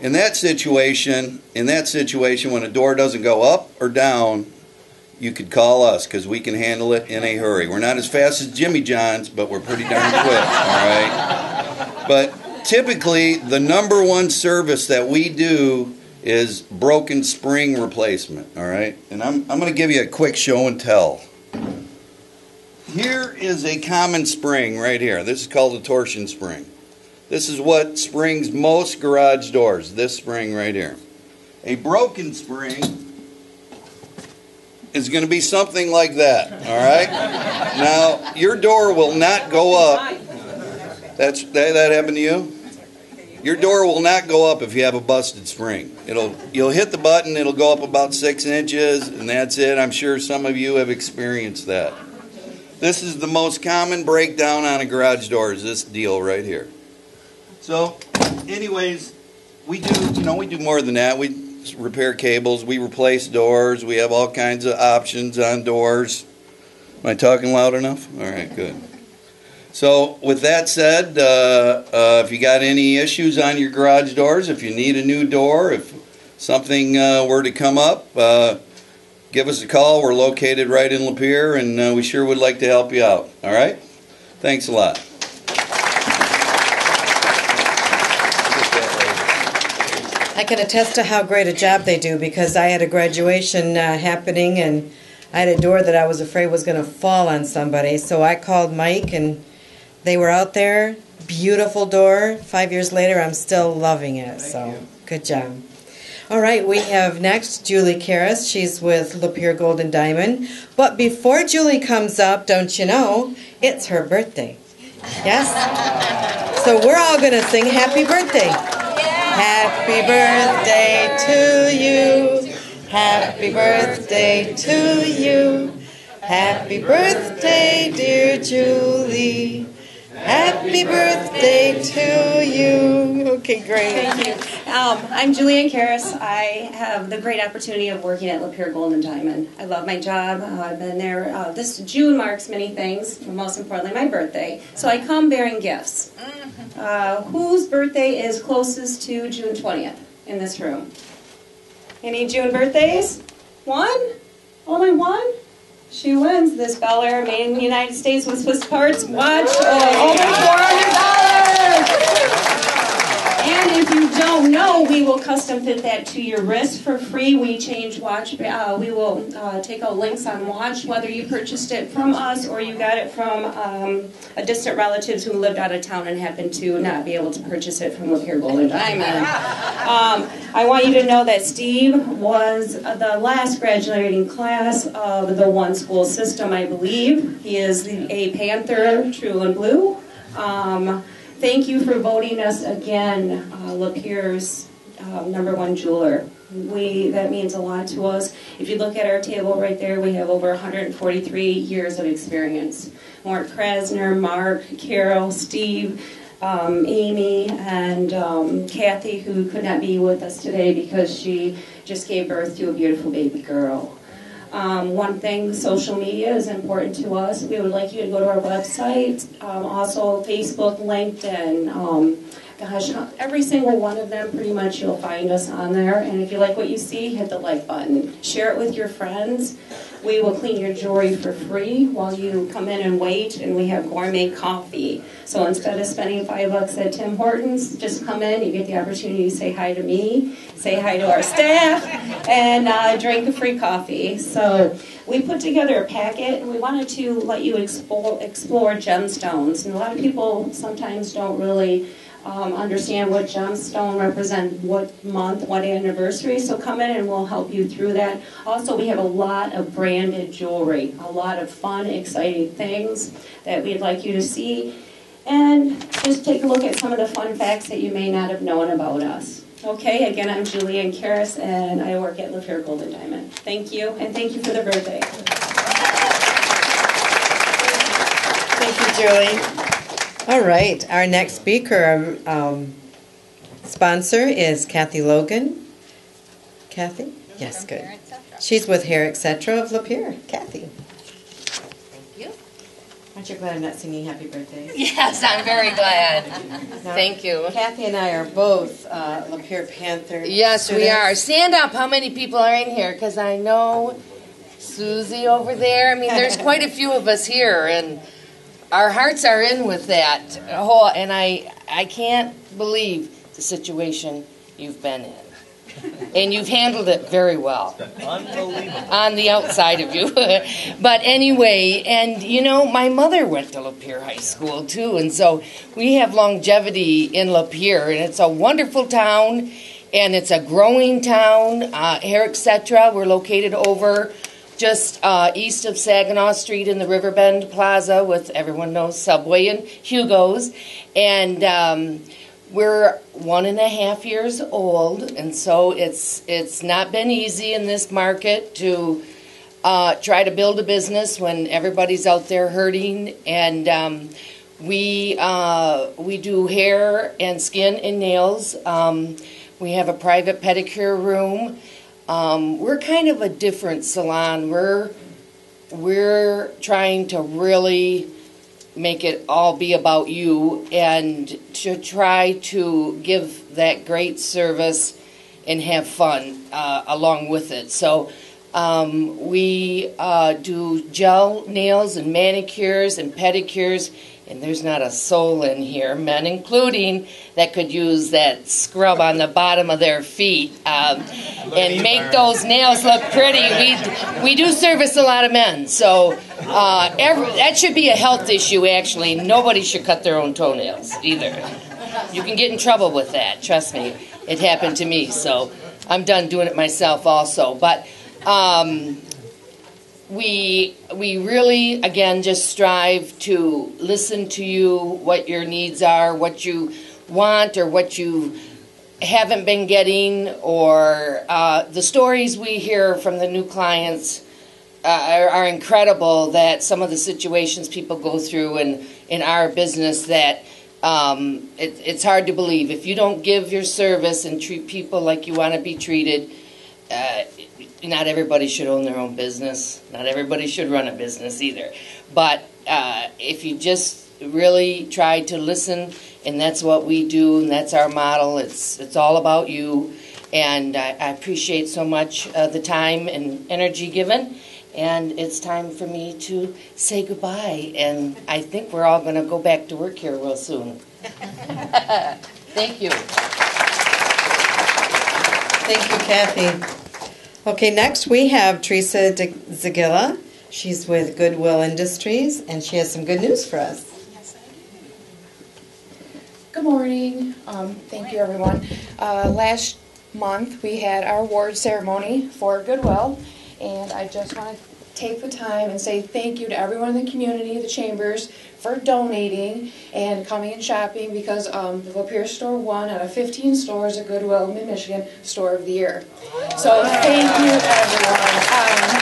in that situation, when a door doesn't go up or down, you could call us because we can handle it in a hurry. We're not as fast as Jimmy John's, but we're pretty darn quick, all right? But typically, the number one service that we do is broken spring replacement, all right? And I'm going to give you a quick show and tell. Here is a common spring right here. This is called a torsion spring. This is what springs most garage doors, this spring right here. A broken spring is going to be something like that, all right? Now, your door will not go up. That happened to you? Your door will not go up if you have a busted spring. You'll hit the button, it'll go up about 6 inches, and that's it. I'm sure some of you have experienced that. This is the most common breakdown on a garage door, is this deal right here. So, anyways, we do more than that. We repair cables, we replace doors, we have all kinds of options on doors. Am I talking loud enough? All right, good. So with that said, if you got any issues on your garage doors, if you need a new door, if something were to come up, give us a call. We're located right in Lapeer, and we sure would like to help you out. All right? Thanks a lot. I can attest to how great a job they do because I had a graduation happening and I had a door that I was afraid was going to fall on somebody. So I called Mike and they were out there. Beautiful door. 5 years later, I'm still loving it. So good job. All right, we have next Julie Karras. She's with Lapeer Gold and Diamond. But before Julie comes up, don't you know, it's her birthday. Yes? So we're all going to sing happy birthday. Happy birthday to you. Happy birthday to you. Happy birthday, dear Julie. Happy birthday to you. Okay, great. Thank you. I'm Julianne Karras. I have the great opportunity of working at Lapeer Gold and Diamond. I love my job. I've been there. This June marks many things, but most importantly, my birthday. So I come bearing gifts. Whose birthday is closest to June 20th in this room? Any June birthdays? One? Only one? She wins this Bel Air made in the United States with Swiss parts watch over $400. And if you don't know, we will custom fit that to your wrist for free. We change watch. We will take out links on watch, whether you purchased it from us or you got it from a distant relative who lived out of town and happened to not be able to purchase it from Lapeer Gold and Diamond. I want you to know that Steve was the last graduating class of the one school system, I believe. He is a Panther, true and blue. Thank you for voting us again, Lapeer's #1 jeweler. That means a lot to us. If you look at our table right there, we have over 143 years of experience. Mark Krasner, Mark, Carol, Steve, Amy, and Kathy, who could not be with us today because she just gave birth to a beautiful baby girl. One thing, social media is important to us. We would like you to go to our website, also Facebook, LinkedIn. Gosh, every single one of them, pretty much you'll find us on there. And if you like what you see, hit the like button. Share it with your friends. We will clean your jewelry for free while you come in and wait, and we have gourmet coffee. So instead of spending $5 at Tim Hortons, just come in, you get the opportunity to say hi to me, say hi to our staff, and drink a free coffee. So we put together a packet, and we wanted to let you explore gemstones. And a lot of people sometimes don't really understand what gemstone represent, what month, what anniversary. So come in and we'll help you through that. Also, we have a lot of branded jewelry, a lot of fun, exciting things that we'd like you to see. And just take a look at some of the fun facts that you may not have known about us. Okay, again, I'm Julianne Karras, and I work at Lapeer Gold and Diamond. Thank you, and thank you for the birthday. Thank you, Julie. All right, our next speaker, sponsor is Kathy Logan. Kathy? Yes, good. She's with Hair Etc. of Lapeer. Kathy. Thank you. Aren't you glad I'm not singing Happy Birthday? Yes, I'm very glad. Thank you. Kathy and I are both Lapeer Panther Yes, we students. are. Stand up. How many people are in here? Because I know Susie over there. I mean, there's quite a few of us here, and our hearts are in with that whole, and I can't believe the situation you've been in. And you've handled it very well. Unbelievable. On the outside of you. But anyway, and you know, my mother went to Lapeer High School too, and so we have longevity in Lapeer, and it's a wonderful town, and it's a growing town. Hair Etc. We're located over just east of Saginaw Street in the Riverbend Plaza with, everyone knows, Subway and Hugo's. And we're 1.5 years old, and so it's not been easy in this market to try to build a business when everybody's out there hurting. And we do hair and skin and nails. We have a private pedicure room. We're kind of a different salon. We're trying to really make it all be about you and to try to give that great service and have fun along with it. So we do gel nails and manicures and pedicures, and there's not a soul in here, men including, that could use that scrub on the bottom of their feet and make those nails look pretty. We do service a lot of men, so that should be a health issue, actually. Nobody should cut their own toenails, either. You can get in trouble with that, trust me. It happened to me, so I'm done doing it myself also. But we really, again, just strive to listen to you, what your needs are, what you want or what you haven't been getting, or the stories we hear from the new clients are incredible, that some of the situations people go through in our business, that it's hard to believe. If you don't give your service and treat people like you want to be treated, not everybody should own their own business. Not everybody should run a business either. But if you just really try to listen, and that's what we do, and that's our model. It's all about you. And I appreciate so much the time and energy given. And it's time for me to say goodbye. And I think we're all going to go back to work here real soon. Thank you. Thank you, Kathy. Okay, next we have Teresa Zagilla. She's with Goodwill Industries, and she has some good news for us. Yes, I do. Good morning. Thank you, everyone. Last month we had our award ceremony for Goodwill, and I just want to take the time and say thank you to everyone in the community, the chambers, for donating and coming and shopping, because the Lapeer store won out of 15 stores at Goodwill in Michigan Store of the Year. So thank you, everyone.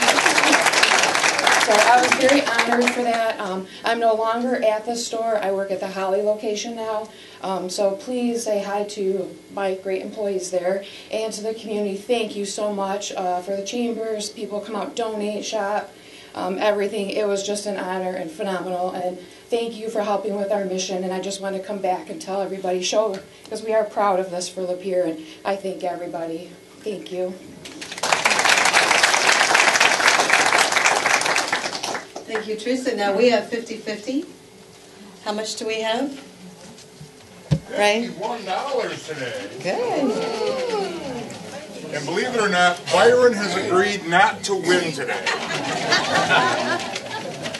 So I was very honored for that. I'm no longer at the store. I work at the Holly location now. So please say hi to my great employees there, and to the community. Thank you so much for the chambers. People come out, donate, shop, everything. It was just an honor and phenomenal. And thank you for helping with our mission. And I just want to come back and tell everybody, show, because we are proud of this for Lapeer. And I thank everybody. Thank you. Thank you, Teresa. Now we have 50-50. How much do we have? Right? $51 today. Good. And believe it or not, Byron has agreed not to win today.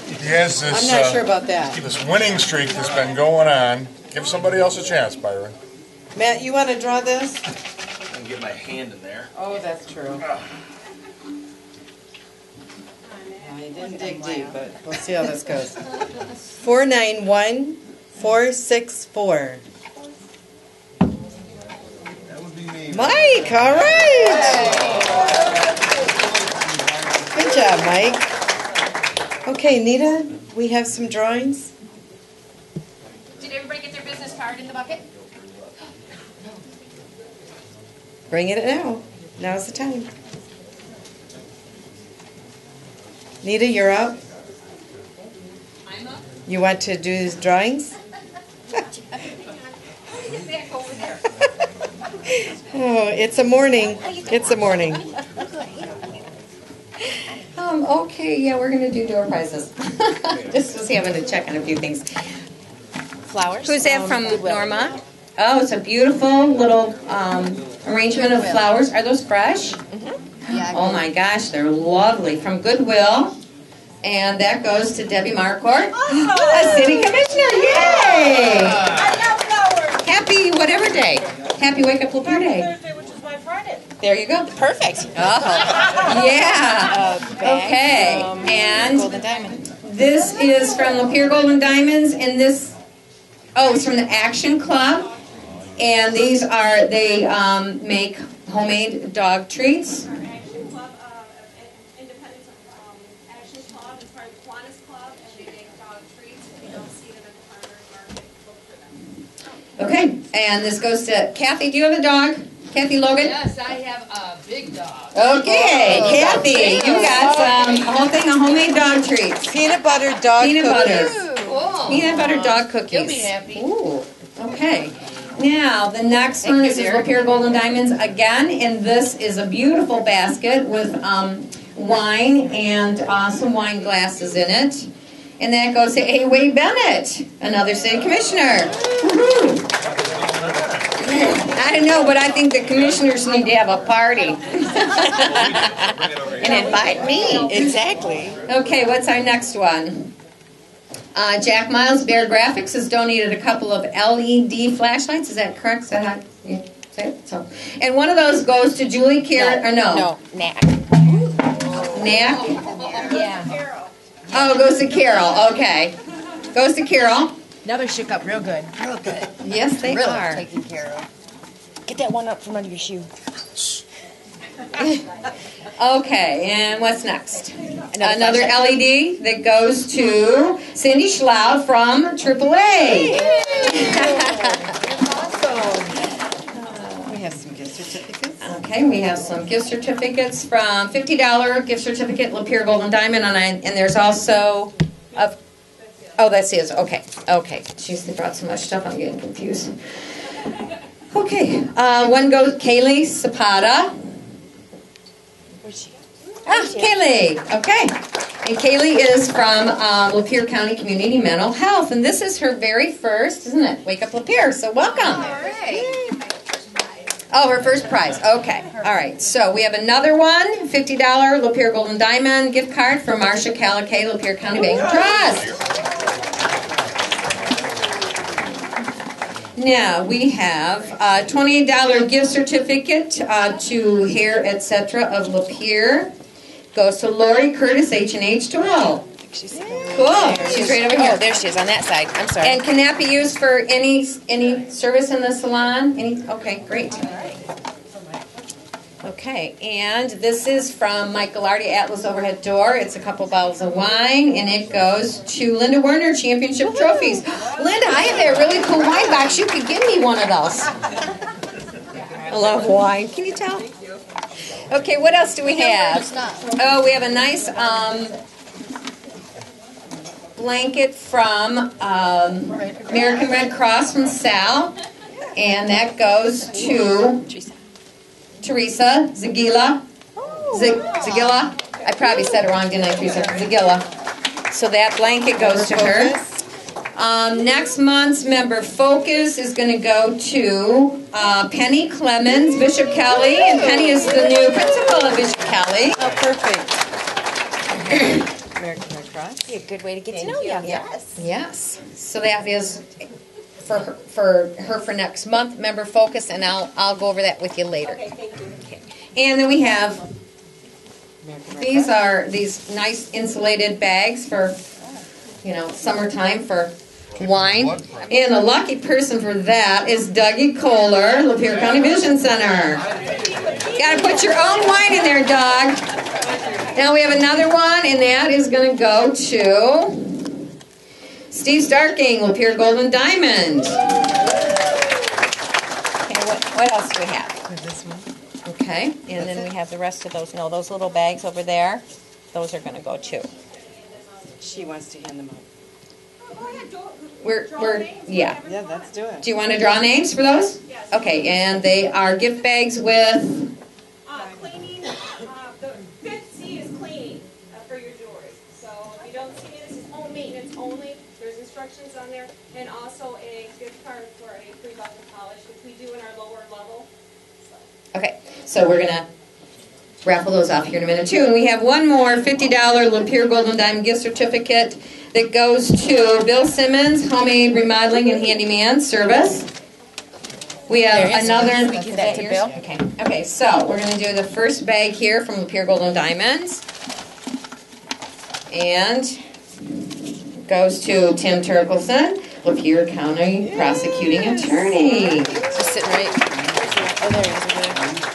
He has this, I'm not sure about that. This winning streak that's been going on. Give somebody else a chance, Byron. Matt, you want to draw this? I can get my hand in there. Oh, that's true. I didn't dig deep, but we'll see how this goes. 491464. That would be me. Mike, all right. Good job, Mike. Okay, Nita, we have some drawings. Did everybody get their business card in the bucket? Bring it now. Now's the time. Nita, you're up. I'm up. You want to do drawings? Get back over there. Oh, it's a morning. It's a morning. Okay, yeah, we're going to do door prizes. Just was having to check on a few things. Flowers. Who's that from, Norma? Oh, it's a beautiful little arrangement of flowers. Are those fresh? Mm-hmm. Yeah, oh my gosh, they're lovely. From Goodwill. And that goes to Debbie Marcourt, a city commissioner. Yay! I love flowers. Happy whatever day. Happy Wake Up Lapeer Day. Thursday, which is my Friday. There you go. Perfect. Oh, yeah. Okay. And Golden Diamond. this is from Lapeer Golden Diamonds, and this, oh, it's from the Action Club. And these are, they make homemade dog treats. Our Action Club, Independent Action Club, is part of the Kiwanis Club, and they make dog treats. If you don't see them at the farmer's market, look for them. Okay, and this goes to Kathy. Do you have a dog? Kathy Logan? Yes, I have a big dog. Okay, Oh, Kathy, you got a whole thing of homemade dog treats. Peanut butter dog Peanut cookies. butter. Cool. Peanut butter dog cookies. You'll be happy. Ooh, okay. Now, the next one is Lapeer Golden Diamonds again, and this is a beautiful basket with wine and some wine glasses in it. And that goes to A. Wade Bennett, another city commissioner. Woo-hoo. I don't know, but I think the commissioners need to have a party. And invite me. Exactly. Okay, what's our next one? Jack Miles, Bear Graphics, has donated a couple of LED flashlights. Is that correct? Is that how you say it? So, and one of those goes to Julie Carrot, or no? No, Knack. Knack? Yeah. Oh, it goes to Carol. Okay. Goes to Carol. Now they're shook up real good. Real good. Yes, they really are. taken care of. Get that one up from under your shoe. Okay, and what's next? Another LED that goes to Cindy Schlau from AAA. We have some gift certificates. Okay, we have some gift certificates from $50 gift certificate Lapeer Golden Diamond, and there's also a, oh, that's his. Okay, okay. Jeez, they brought so much stuff. I'm getting confused. Okay, one goes Kaylee Zapata. Kaylee. Okay. And Kaylee is from Lapeer County Community Mental Health. And this is her very first, isn't it? Wake Up Lapeer. So welcome. All right. Oh, her first prize. Okay. All right. So we have another one, $50 Lapeer Golden Diamond gift card from Marcia Calicay, Lapeer County Bank and Trust. Now, we have a $28 gift certificate to Hair Etc. of Lapeer. goes to Lori Curtis, H&H 12. Cool. She's right over here. Oh, there she is on that side. I'm sorry. And can that be used for any service in the salon? Okay, great. Okay, and this is from Mike Ghilardi, Atlas Overhead Door. It's a couple bottles of wine, and it goes to Linda Werner, Championship Trophies. Linda, I have that really cool wine box. You could give me one of those. I love wine. Can you tell? Okay, what else do we have? Oh, we have a nice blanket from American Red Cross from Sal, and that goes to Teresa Zagila. Zagila. I probably said it wrong, didn't I, Teresa? Zagila. So that blanket goes to her. Next month's member focus is going to go to Penny Clemens, Bishop Kelly, and Penny is the new principal of Bishop Kelly. Oh, perfect. American Red Cross. Be a good way to get to know you. Yes. Yes. So that is for her for next month, member focus, and I'll go over that with you later. Okay, thank you. Okay. And then we have these nice insulated bags for summertime for wine. And the lucky person for that is Dougie Kohler, Lapeer County Vision Center. Got to put your own wine in there, Doug. Now we have another one, and that is going to go to Steve Starking, Lapeer Golden Diamond. Okay, what else do we have? This one. Okay, and then we have the rest of those. No, those little bags over there, those are going to go too. She wants to hand them out. Yeah. Yeah, let's do it. Do you want to draw names for those? Yes. Okay, and they are gift bags with... Cleaning, the fifth C is cleaning for your jewelry. So if you don't see it, this is home maintenance only. There's instructions on there. And also a gift card for a free bucket polish, which we do in our lower level. Okay, so we're going to raffle those off here in a minute too. And we have one more $50 Lapeer Golden Diamond gift certificate that goes to Bill Simmons, Homemade Remodeling and Handyman Service. We have another. We give that to Bill. Okay, so we're going to do the first bag here from Lapeer Golden Diamonds. And goes to Tim Turkelson, Lapeer County Prosecuting Attorney. Just sitting right. Oh, there he is.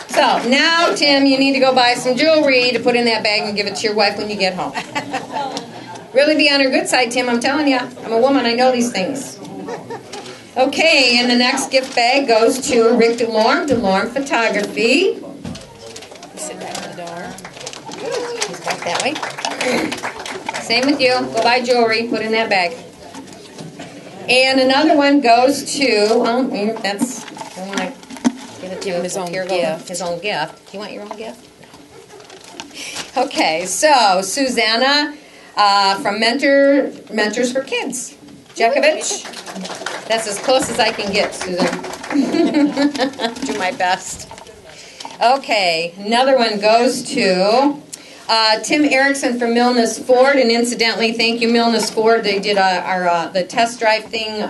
So now, Tim, you need to go buy some jewelry to put in that bag and give it to your wife when you get home. Really be on her good side, Tim, I'm telling you. I'm a woman, I know these things. Okay, and the next gift bag goes to Rick DeLorme Photography. Sit back in the door. He's back that way. Same with you. Go buy jewelry, put in that bag. And another one goes to, that's, I want to give it to him, his own gift. His own gift. Do you want your own gift? Okay, so Susanna from Mentors for Kids. Djokovic. That's as close as I can get, Susan. Do my best. Okay, another one goes to Tim Erickson from Milnes Ford, and incidentally, thank you, Milnes Ford. They did the test drive thing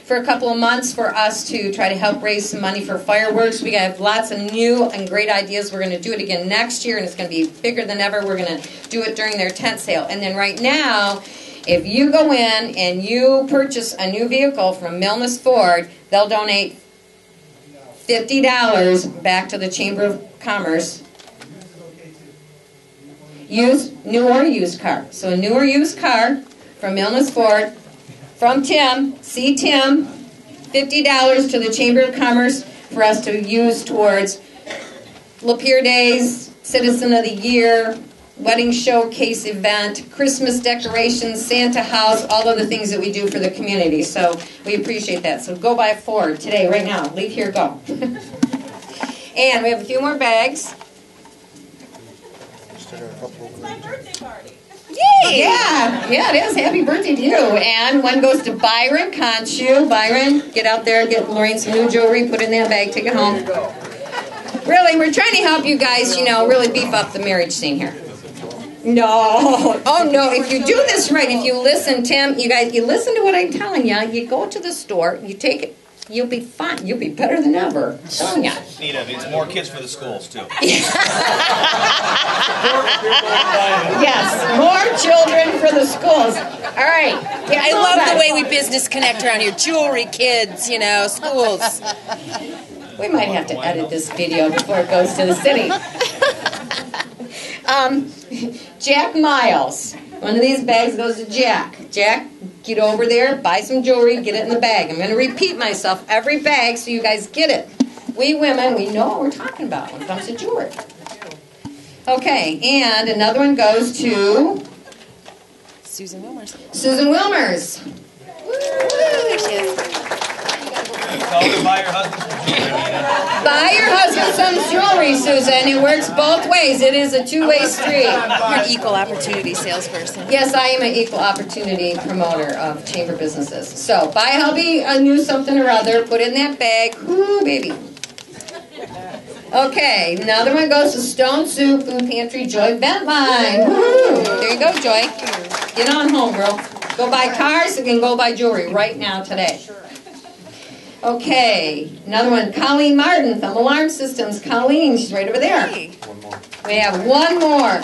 for a couple of months for us to try to help raise some money for fireworks. We have lots of new and great ideas. We're going to do it again next year, and it's going to be bigger than ever. We're going to do it during their tent sale. And then right now, if you go in and you purchase a new vehicle from Milnes Ford, they'll donate $50 back to the Chamber of Commerce. New or used car. So a new or used car from Milnes Ford, from Tim, see Tim, $50 to the Chamber of Commerce for us to use towards Lapeer Days, Citizen of the Year, wedding showcase event, Christmas decorations, Santa house, all of the things that we do for the community. So we appreciate that. So go buy a Ford today, right now. Leave here, go. And we have a few more bags. It's my birthday party. Yay! Yeah, it is. Happy birthday to you. And one goes to Byron Conchu. Byron, get out there, get Lorraine some new jewelry, put in that bag, take it home. Really, we're trying to help you guys, really beef up the marriage scene here. No. Oh, no. If you do this right, if you listen, Tim, you guys, you listen to what I'm telling you. You go to the store, you take You'll be fine. You'll be better than ever. I'm telling ya. Nita, it's more kids for the schools, too. Yes, more children for the schools. All right. Yeah, I love the way we business connect around here. Jewelry, kids, schools. We might have to edit this video before it goes to the city. Jack Miles. One of these bags goes to Jack. Jack, get over there, buy some jewelry, get it in the bag. I'm going to repeat myself every bag so you guys get it. We women, we know what we're talking about when it comes to jewelry. Okay, and another one goes to Susan Wilmers. Susan Wilmers. Woo, there she is. Tell her to buy your husband some jewelry, Nita. Buy your husband some jewelry, Susan. It works both ways. It is a two-way street. You're an equal opportunity salesperson. Yes, I am an equal opportunity promoter of chamber businesses. So, buy hubby a new something or other, put in that bag. Ooh, baby. Okay, another one goes to Stone Soup Food Pantry, Joy Bentline. Woo. There you go, Joy. Get on home, girl. Go buy cars and go buy jewelry right now, today. Okay, another one, Colleen Martin from Alarm Systems. Colleen, she's right over there. We have one more.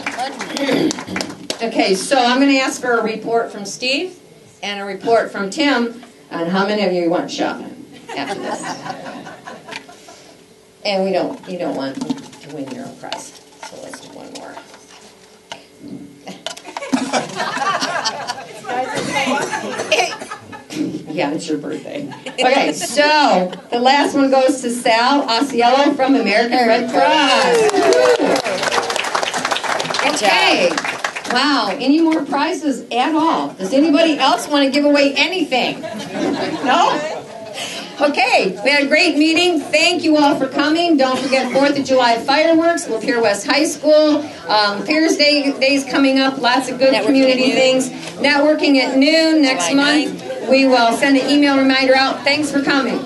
Okay, so I'm going to ask for a report from Steve and a report from Tim on how many of you want shopping after this. And you don't want to win your own prize. So let's do one more. Yeah, it's your birthday. Okay, so the last one goes to Sal Osceola from American Red Cross. Okay. Wow, any more prizes at all? Does anybody else want to give away anything? No? Okay, we had a great meeting. Thank you all for coming. Don't forget 4th of July fireworks, Lapeer West High School. Lapeer's Day's coming up. Lots of good community things. Networking at noon next month. We will send an email reminder out. Thanks for coming.